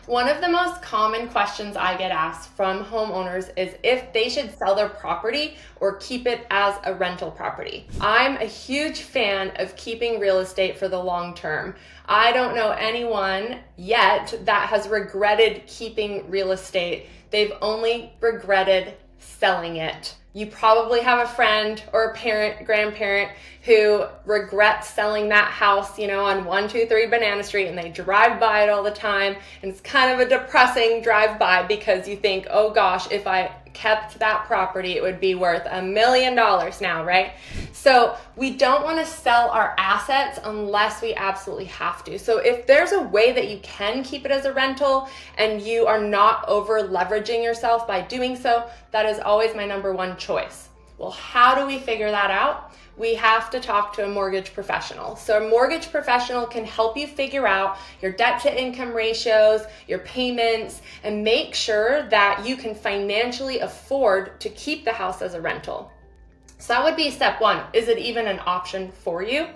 One of the most common questions I get asked from homeowners is if they should sell their property or keep it as a rental property. I'm a huge fan of keeping real estate for the long term. I don't know anyone yet that has regretted keeping real estate. They've only regretted selling it. You probably have a friend or a parent, grandparent who regrets selling that house, on 123 Banana Street, and they drive by it all the time. And it's kind of a depressing drive by because you think, oh gosh, if I kept that property, it would be worth $1 million now, right? So we don't want to sell our assets unless we absolutely have to. So if there's a way that you can keep it as a rental and you are not over leveraging yourself by doing so, that is always my number one choice. Well, how do we figure that out? We have to talk to a mortgage professional. So a mortgage professional can help you figure out your debt to income ratios, your payments, and make sure that you can financially afford to keep the house as a rental. So that would be step one. Is it even an option for you?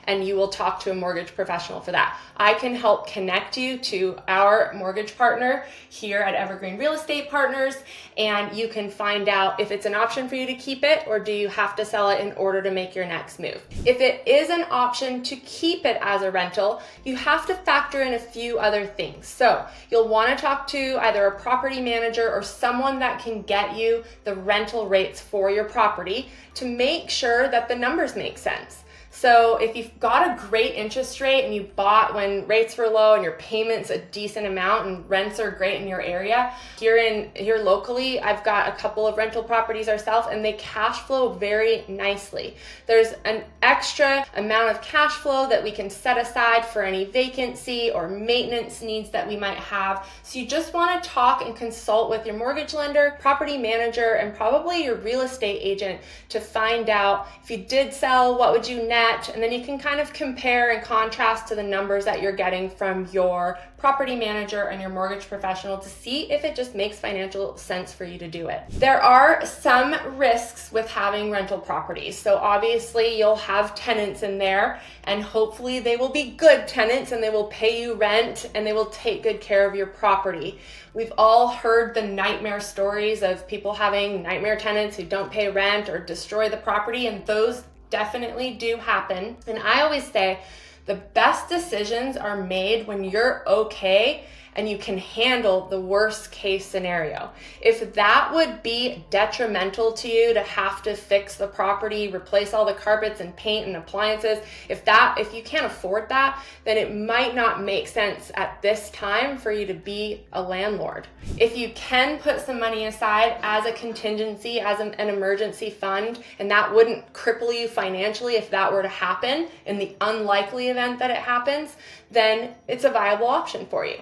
And you will talk to a mortgage professional for that. I can help connect you to our mortgage partner here at Evergreen Real Estate Partners, and you can find out if it's an option for you to keep it or do you have to sell it in order to make your next move. If it is an option to keep it as a rental, you have to factor in a few other things. So you'll want to talk to either a property manager or someone that can get you the rental rates for your property to make sure that the numbers make sense. So if you've got a great interest rate and you bought when rates were low and your payment's a decent amount and rents are great in your area, here locally, I've got a couple of rental properties ourselves and they cash flow very nicely. There's an extra amount of cash flow that we can set aside for any vacancy or maintenance needs that we might have. So you just want to talk and consult with your mortgage lender, property manager, and probably your real estate agent to find out if you did sell, what would you net? And then you can kind of compare and contrast to the numbers that you're getting from your property manager and your mortgage professional to see if it just makes financial sense for you to do it. There are some risks with having rental properties. So obviously you'll have tenants in there and hopefully they will be good tenants and they will pay you rent and they will take good care of your property. We've all heard the nightmare stories of people having nightmare tenants who don't pay rent or destroy the property, and those definitely do happen. And I always say the best decisions are made when you're okay and you can handle the worst case scenario. If that would be detrimental to you to have to fix the property, replace all the carpets and paint and appliances, if you can't afford that, then it might not make sense at this time for you to be a landlord. If you can put some money aside as a contingency, as an emergency fund, and that wouldn't cripple you financially if that were to happen, in the unlikely event that it happens, then it's a viable option for you.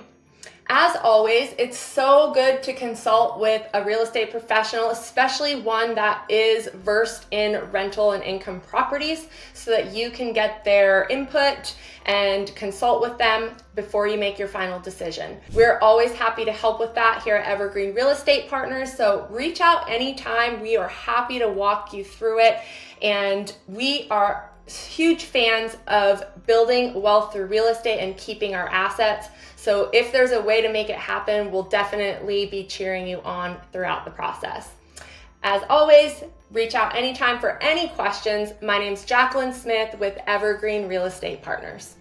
As always, it's so good to consult with a real estate professional, especially one that is versed in rental and income properties, so that you can get their input and consult with them before you make your final decision. We're always happy to help with that here at Evergreen Real Estate Partners, so reach out anytime. We are happy to walk you through it, and we are huge fans of building wealth through real estate and keeping our assets. So if there's a way to make it happen, we'll definitely be cheering you on throughout the process. As always, reach out anytime for any questions. My name's Jacqueline Smith with Evergreen Real Estate Partners.